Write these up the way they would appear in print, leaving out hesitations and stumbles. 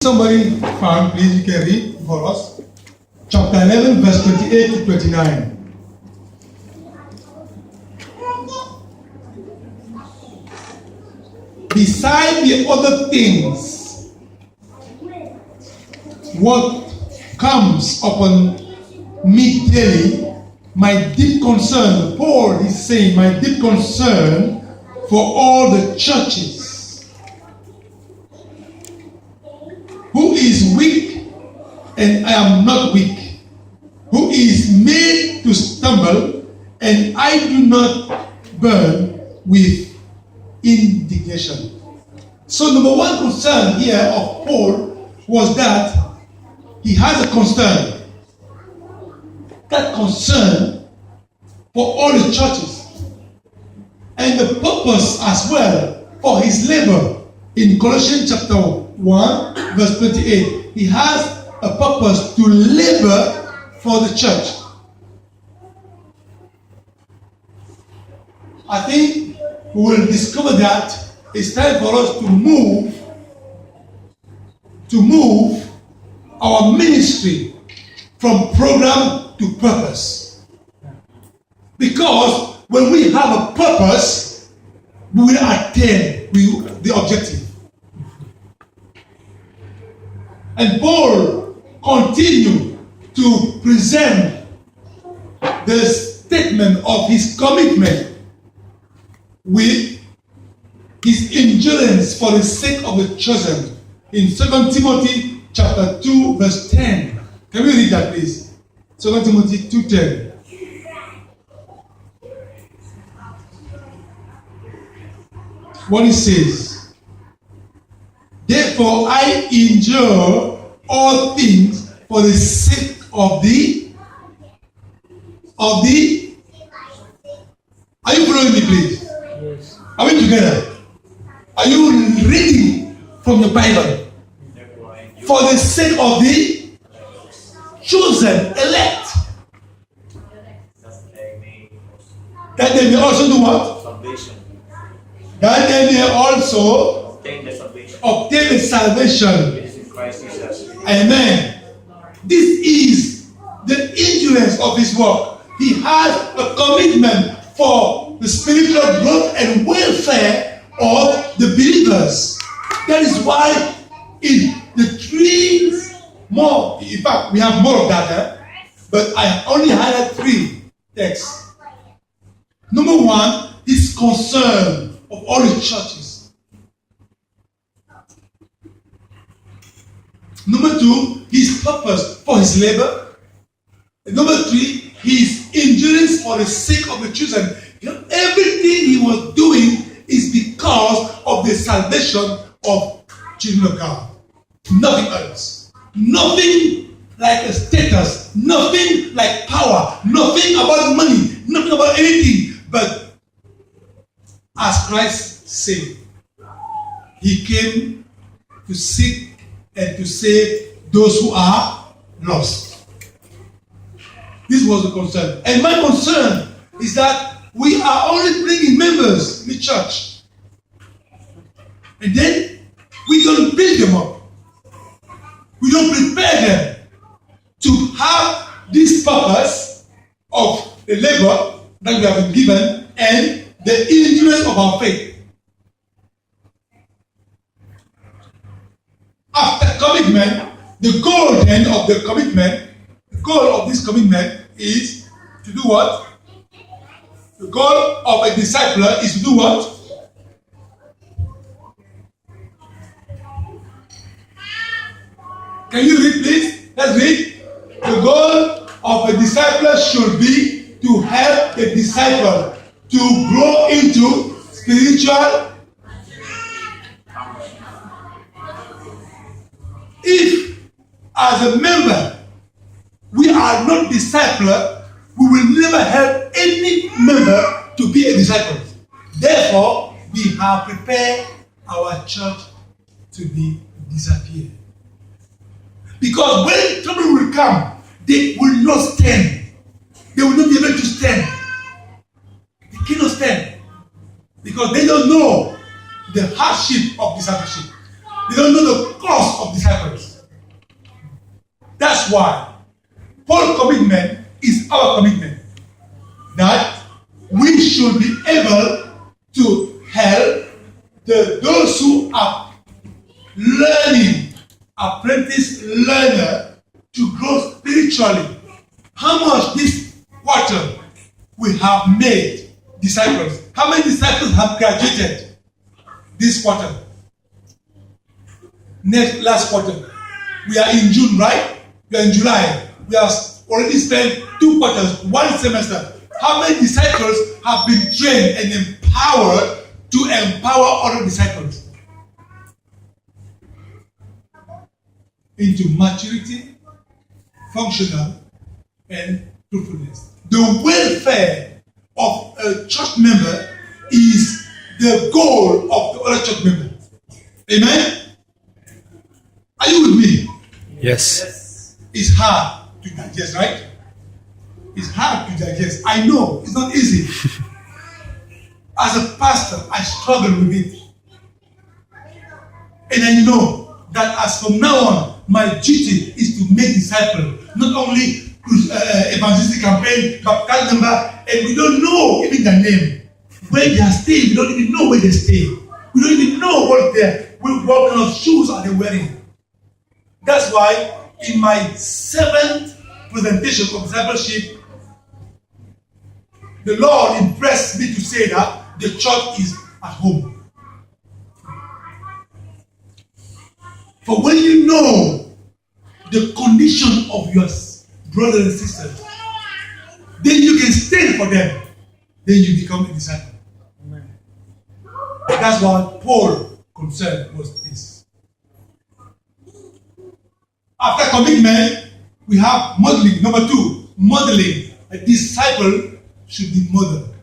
Somebody found, please, you can read for us. Chapter 11, verse 28 to 29. Beside the other things, what comes upon me daily, my deep concern, Paul is saying, my deep concern for all the churches, who is weak and I am not weak, who is made to stumble and I do not burn with indignation. So number one concern here of Paul was that he has a concern. That concern for all the churches. And the purpose as well for his labor. In Colossians chapter 1, verse 28, he has a purpose to labor for the church. I think we will discover that it's time for us to move our ministry from program to purpose. Because when we have a purpose, we will attain the objective. And Paul continued to present the statement of his commitment with his endurance for the sake of the chosen in 2 Timothy chapter 2 verse 10. Can we read that, please? 2 Timothy 2:10. What it says: therefore I endure all things for the sake of the are you following me, please? Yes. Are we together? Are you reading from the Bible? For the sake of the chosen, elect. That they may also do what? Salvation. That they may also Obtain the salvation. obtain the salvation. Which is in Christ Jesus. Amen. This is the endurance of his work. He has a commitment for the spiritual growth and welfare of the believers. That is why in the three more, in fact, we have more of that, but I only highlight three texts. Number one, his concern of all the churches. Number two, his purpose for his labor. And number three, his endurance for the sake of the chosen. You know, everything he was doing is because of the salvation of children of God. Nothing else. Nothing like a status. Nothing like power. Nothing about money. Nothing about anything. But as Christ said, he came to seek and to save those who are lost. This was the concern. And my concern is that we are only bringing members in the church. And then we don't build them up. We don't prepare them to have this purpose of the labor that we have been given and the endurance of our faith. After commitment, the goal then of the commitment, the goal of this commitment is to do what? The goal of a discipler is to do what? Can you read, please? Let's read. The goal of a discipler should be to help the disciple to grow into spiritual. If, as a member, we are not discipler, we will never help any member to be a disciple. Therefore, we have prepared our church to be disappeared. Because when trouble will come, they will not stand. They will not be able to stand. They cannot stand. Because they don't know the hardship of discipleship. They don't know the cost of disciples. That's why Paul's commitment is our commitment. That we should be able to help those who are learning, apprentice learner, to grow spiritually. How much this quarter we have made disciples? How many disciples have graduated this quarter? Last quarter. We are in June, right? We are in July. We have already spent 2 quarters, 1 semester. How many disciples have been trained and empowered to empower other disciples into maturity, functional, and fruitfulness? The welfare of a church member is the goal of the other church member. Amen? Are you with me? Yes. It's hard to digest, right? It's hard to digest. I know it's not easy. As a pastor, I struggle with it. And I know that as from now on, my duty is to make disciples, not only evangelistic campaign, baptized member, and we don't know even their name. Where they are staying, we don't even know where they stay. We don't even know what kind of shoes are they wearing. That's why in my 7th presentation of discipleship, the Lord impressed me to say that the church is at home. For when you know the condition of your brothers and sisters, then you can stand for them. Then you become a disciple. Amen. That's what Paul's concern was this. After commitment, we have modeling. Number 2, modeling. A disciple should be modeled.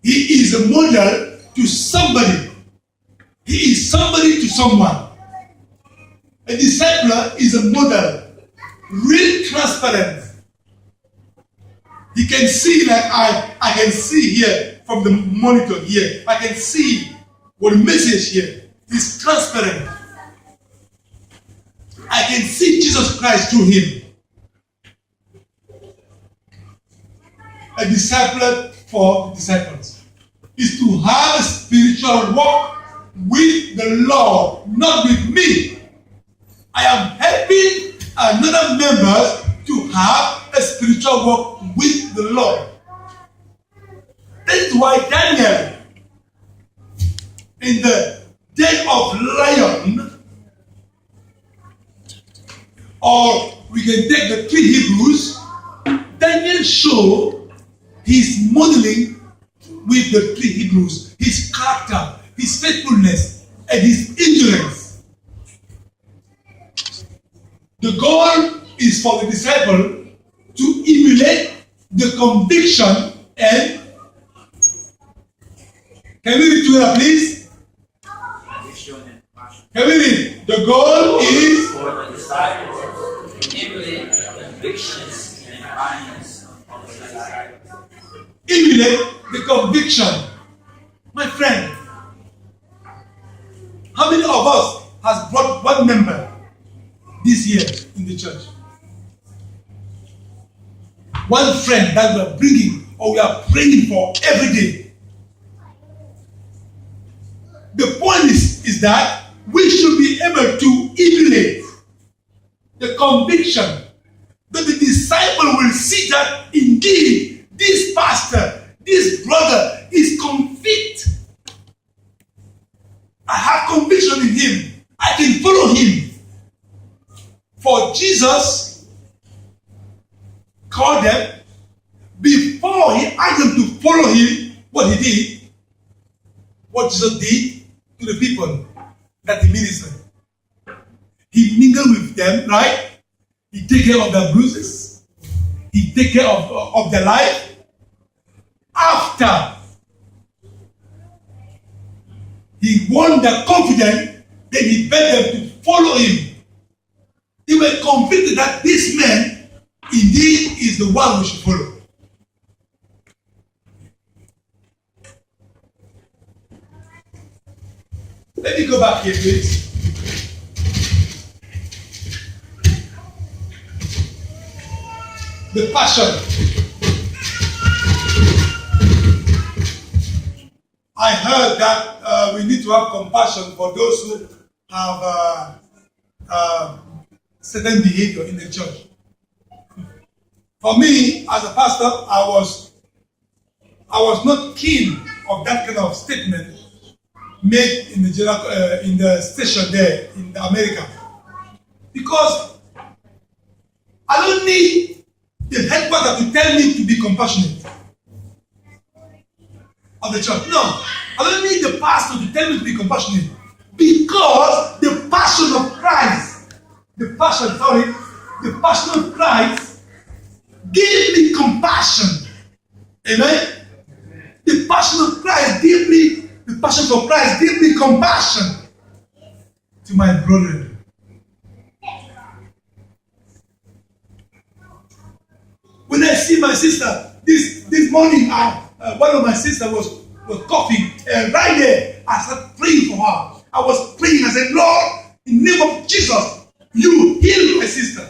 He is a model to somebody. He is somebody to someone. A discipler is a model. Real transparent. He can see, like I can see here from the monitor here. I can see what the message here is transparent. I can see Jesus Christ through him. A discipler for disciples is to have a spiritual walk with the Lord, not with me. I am helping another member to have a spiritual walk with the Lord. That's why Daniel, in the den of lion, or we can take the 3 Hebrews, Daniel showed his modeling with the 3 Hebrews, his character, his faithfulness, and his endurance. The goal is for the disciple to emulate the conviction and, can we read together, please? Can we read? The goal is For the disciples to emulate the convictions and kindness of the disciples. emulate the conviction. My friend, how many of us has brought one member this year in the church? One friend that we are bringing or we are praying for every day. The point is that we should be able to emulate the conviction that the disciple will see that indeed this pastor, this brother is convict. I have conviction in him. I can follow him. For Jesus called them before he asked them to follow him. What he did, what Jesus did to the people that he ministered. He mingled with them, right? He take care of their bruises. He take care of their life. After he won their confidence, then he begged them to follow him. They were convinced that this man indeed is the one we should follow. Let me go back here, please. The passion. I heard that we need to have compassion for those who have certain behavior in the church. For me, as a pastor, I was not keen of that kind of statement made in the station there in America, because I don't need the headquarters to tell me to be compassionate of the church. No, I don't need the pastor to tell me to be compassionate, because the passion of Christ, the passion of Christ gave me compassion. Amen. The passion for Christ gave me compassion to my brother. When I see my sister this morning, one of my sisters was coughing, and right there I started praying for her. I was praying. I said, Lord, in the name of Jesus, you heal my sister.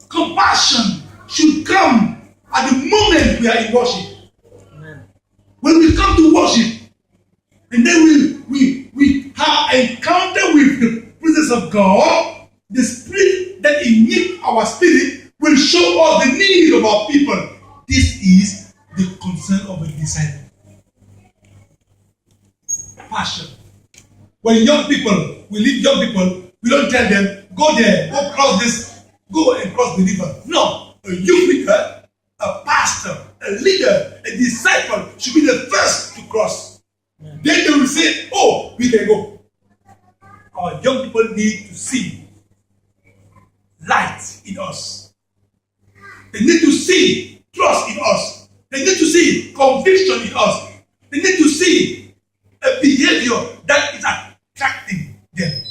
Compassion should come at the moment we are in worship. Amen. When we come to worship, and then we have encounter with the presence of God, the Spirit that in our spirit will show us the need of our people. This is the concern of a disciple. Passion. When we leave young people, we don't tell them, go there, go cross this, go and cross the river. No, a youth leader, a pastor, a leader, a disciple should be the first to cross. Yeah. Then they will say, oh, we can go. Our young people need to see light in us. They need to see trust in us. They need to see conviction in us. They need to see a behavior that is attracting them.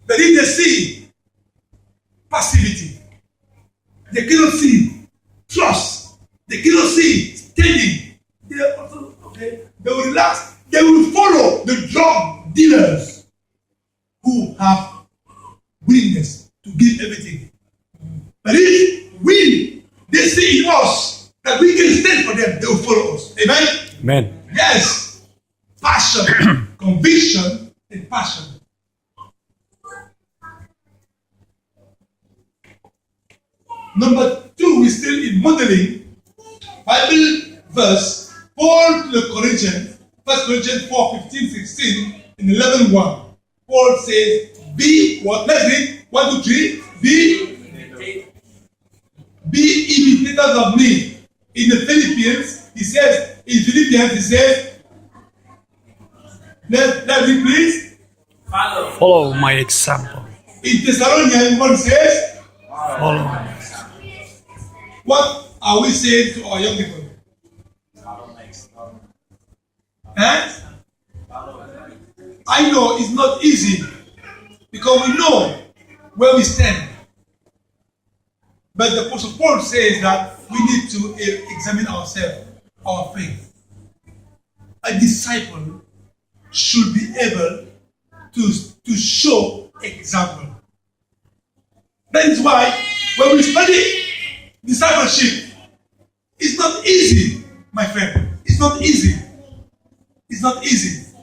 But if they see passivity, they cannot see trust, they cannot see standing, they will relax. They will follow the drug dealers who have willingness to give everything. But if they see in us that we can stand for them, they will follow us. Amen? Amen. Yes. Passion, conviction, and passion. Number 2, we're still in modeling. Bible verse, Paul to the Corinthians, 1 Corinthians 4, 15, 16, and 11, 1. Paul says, be what? Let's read. 1, 2, 3. Be imitators of me. In the Philippians, he says, let's read please. Follow my example. In Thessalonians, one says, Follow my example. what are we saying to our young people? I know it's not easy because we know where we stand. But the Apostle Paul says that we need to examine ourselves, our faith. A disciple should be able to show example. That is why when we study discipleship, it's not easy, my friend. It's not easy. It's not easy.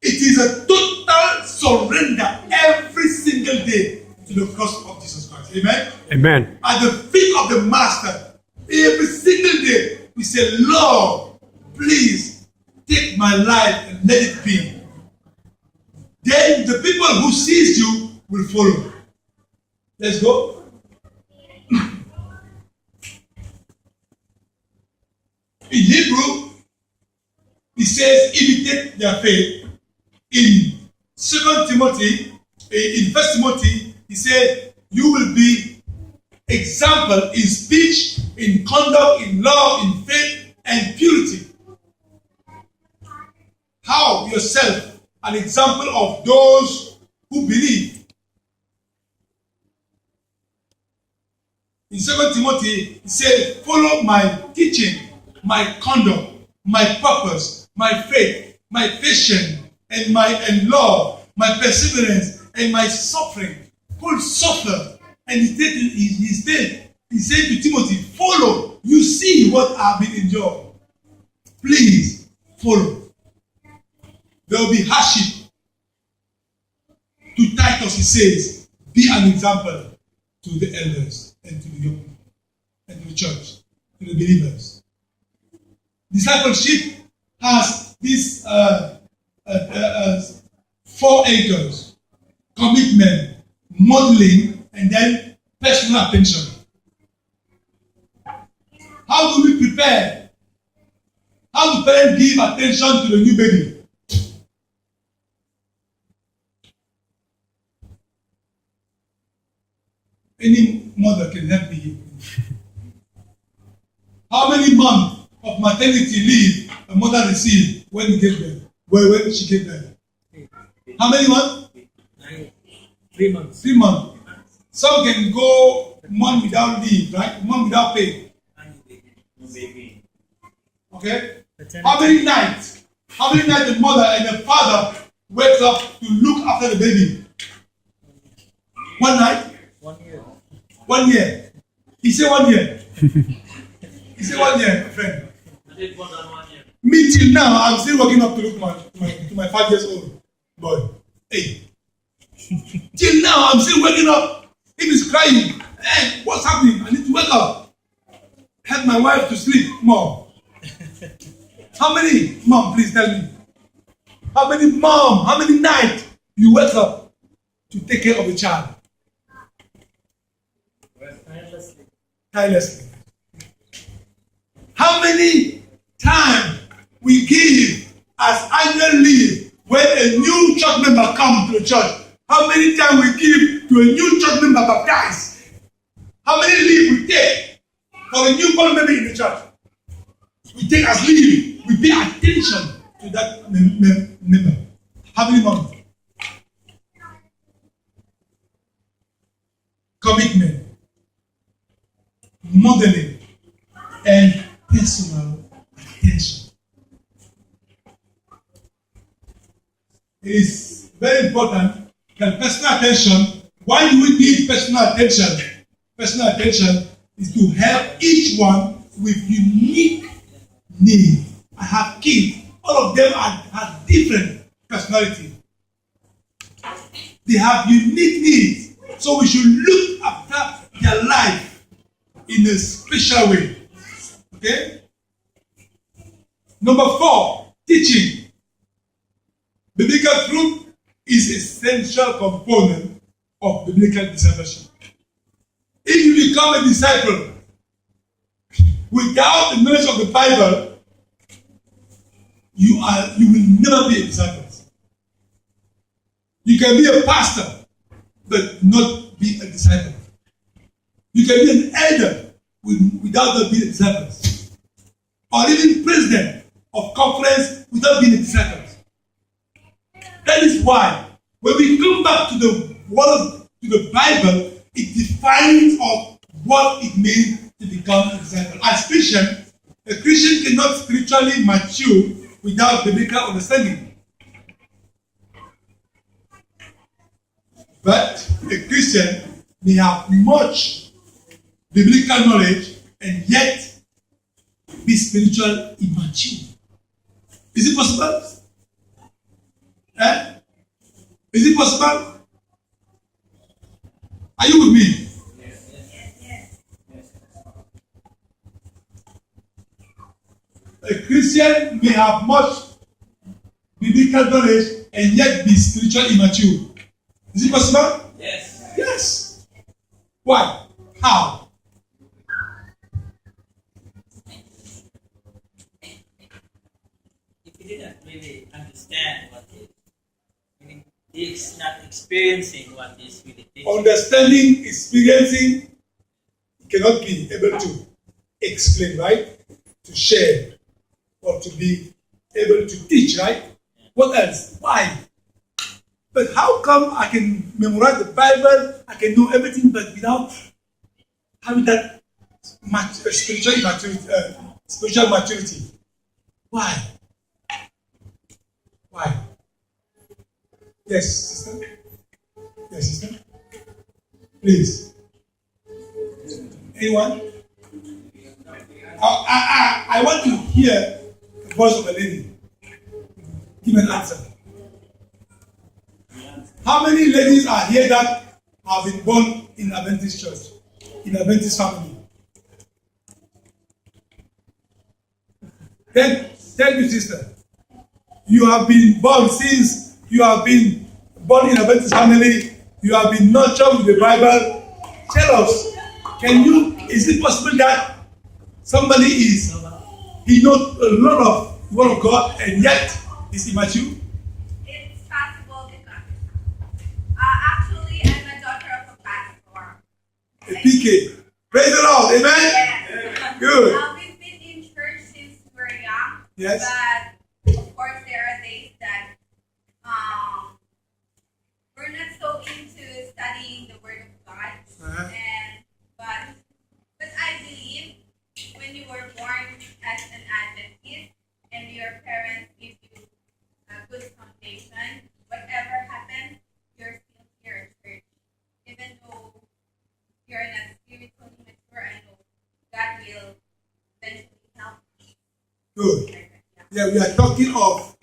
It is a total surrender every single day to the cross of Jesus Christ. Amen? Amen. At the feet of the Master, every single day, we say, Lord, please take my life and let it be. Then the people who sees you will follow. Let's go. In Hebrew, it says, imitate their faith. In 2 Timothy, in 1 Timothy, he said, you will be example in speech, in conduct, in love, in faith, and purity. How yourself an example of those who believe. In 2 Timothy, he said, follow my teaching, my conduct, my purpose, my faith, my patience, and love, my perseverance, and my suffering. Paul suffered, and he stayed He said to Timothy, follow. You see what I've been enduring. Please follow. There will be hardship. To Titus, he says, be an example to the elders and to the young people and to the church, to the believers. Discipleship has these 4 anchors: commitment, modeling, and then personal attention. How do we prepare? How do parents give attention to the new baby? Any mother can help me here. How many months of maternity leave a mother received when he gave birth? When she gave birth? How many months? 3 months. 3 months. Some can go month without leave, right? Month without pay. Okay? How many nights? How many nights the mother and the father wake up to look after the baby? One night? 1 year. 1 year. He said 1 year. He said 1 year, my friend. I did more than 1 year. Me till now, I'm still waking up to look to my 5 years old boy. Hey. Till now, I'm still waking up. If he's crying, hey, what's happening? I need to wake up. Help my wife to sleep more. How many? Mom, please tell me. How many nights you wake up to take care of a child? Tirelessly. How many times we give as annual leave when a new church member comes to the church? How many times we give to a new church member baptized? How many leave we take for a newborn baby in the church? We take as leave. We pay attention to that member. How many months? Commitment, modeling, and personal attention. It is very important that personal attention. Why do we need personal attention? Personal attention is to help each one with unique needs. I have kids. All of them have different personality. They have unique needs. So we should look after their life in a special way. Okay? Number 4, teaching. Biblical truth is an essential component of biblical discipleship. If you become a disciple without the knowledge of the Bible, you will never be a disciple. You can be a pastor, but not be a disciple. You can be an elder without being a disciple. Or even president of conference without being a disciple. That is why when we come back to the word, to the Bible, it defines of what it means to become a disciple. As Christian, a Christian cannot spiritually mature without biblical understanding. But a Christian may have much biblical knowledge and yet be spiritually immature. Is it possible? Is it possible? Are you with me? A Christian may have much biblical knowledge and yet be spiritually immature. Is it possible? Yes. Yes. Why? How? If you didn't really understand what is, meaning he's not experiencing what is really teaching. Understanding, experiencing, cannot be able to explain, right? To share or to be able to teach, right? What else? Why? But how come I can memorize the Bible, I can know everything, but without having that spiritual maturity? Why? Why? Yes, sister? Yes, sister? Please. Anyone? I want to hear the voice of a lady. Give an answer. How many ladies are here that have been born in Adventist church, in Adventist family? Then tell me, sister, you have been born since you have been born in Adventist family. You have been nurtured with the Bible. Tell us, is it possible that somebody he knows a lot of the word of God and yet is immature? It's possible because actually I'm a daughter of a pastor. A PK. Praise the Lord. Amen. Yes. Good. We've been in church since we were young. Yes. But of course there are days that we're not so into studying the Word of God. Uh-huh. But I believe when you were born as an Adventist and your parents give you a good foundation, whatever happens, you're still here at church. Even though you're not spiritually mature, I know God will eventually help you. Good. Like that, Yeah, we are talking of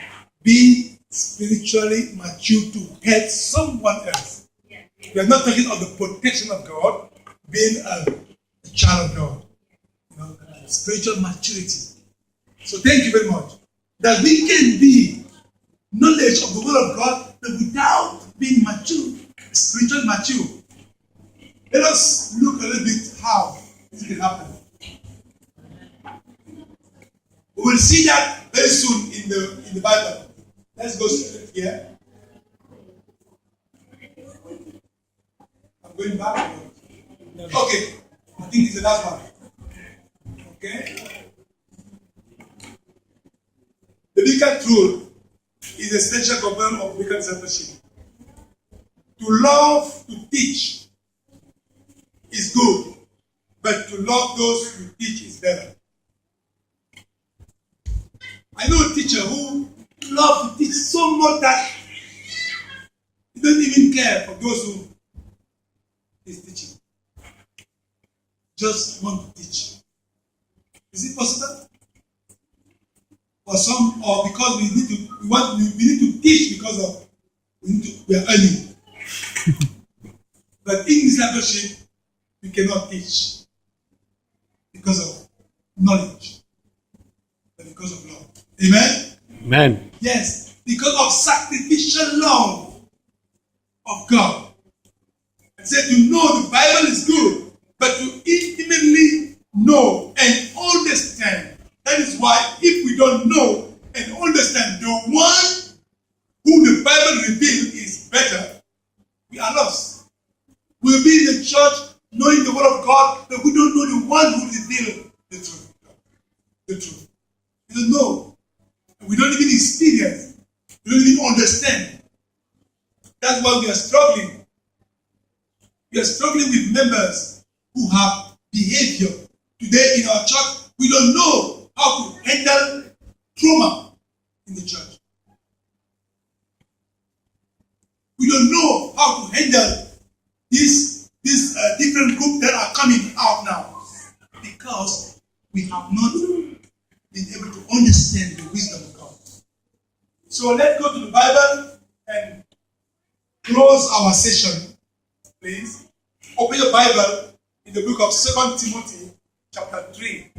being spiritually mature to help someone else. yeah. We are not talking of the protection of God, being a child of God. You know, spiritual maturity. So thank you very much. That we can be knowledge of the word of God, but without being mature, spiritually mature. Let us look a little bit how this can happen. We will see that very soon in the Bible. Let's go straight here. I'm going back. Okay. I think it's the last one. Okay. The biblical truth is a essential component of biblical discipleship. To love to teach is good, but to love those who teach is better. I know a teacher who loves to teach so much that he doesn't even care for those who is teaching. Just want to teach. Is it possible? Or because we need to teach because of we are earning. But in discipleship, we cannot teach because of knowledge, but because of love. Amen? Amen. Yes, because of sacrificial love of God. I said to know the Bible is good, but to intimately know and understand. That is why if we don't know and understand the one who the Bible reveals is better, we are lost. We'll be in the church knowing the word of God, but we don't know the one who reveals the truth. The truth. We don't know. We don't even experience. We don't even understand. That's why we are struggling. We are struggling with members who have behavior. Today in our church, we don't know how to handle trauma in the church. We don't know how to handle these different groups that are coming out now because we have not been able to understand the wisdom of God. So let's go to the Bible and close our session, please. Open your Bible in the book of 2 Timothy, chapter 3.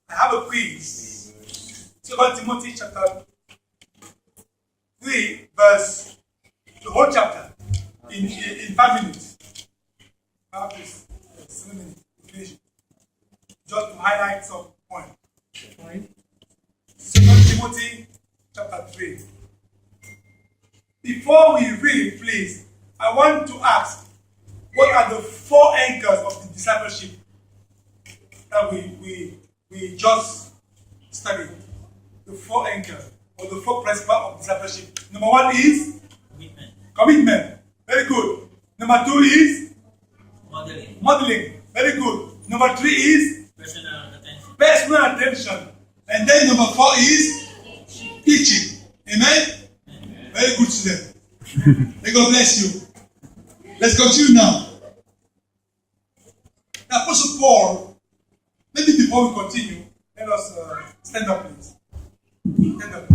I have a quiz. 2 Timothy chapter 3, verse, the whole chapter, in 5 minutes. I have this 7 minutes to finish it. Just to highlight some points. 2 Timothy chapter 3. Before we read, please, I want to ask, what are the 4 anchors of the discipleship that we just studied? The 4 anchors or the 4 principles of discipleship. Number 1 is Commitment. commitment. Very good. Number 2 is Modeling. modeling. Very good. Number 3 is Personal attention. personal attention. And then number 4 is teaching. Amen? Very good student. May God bless you. Let's continue now. The Apostle Paul, maybe before we continue, let us stand up, please. Stand up.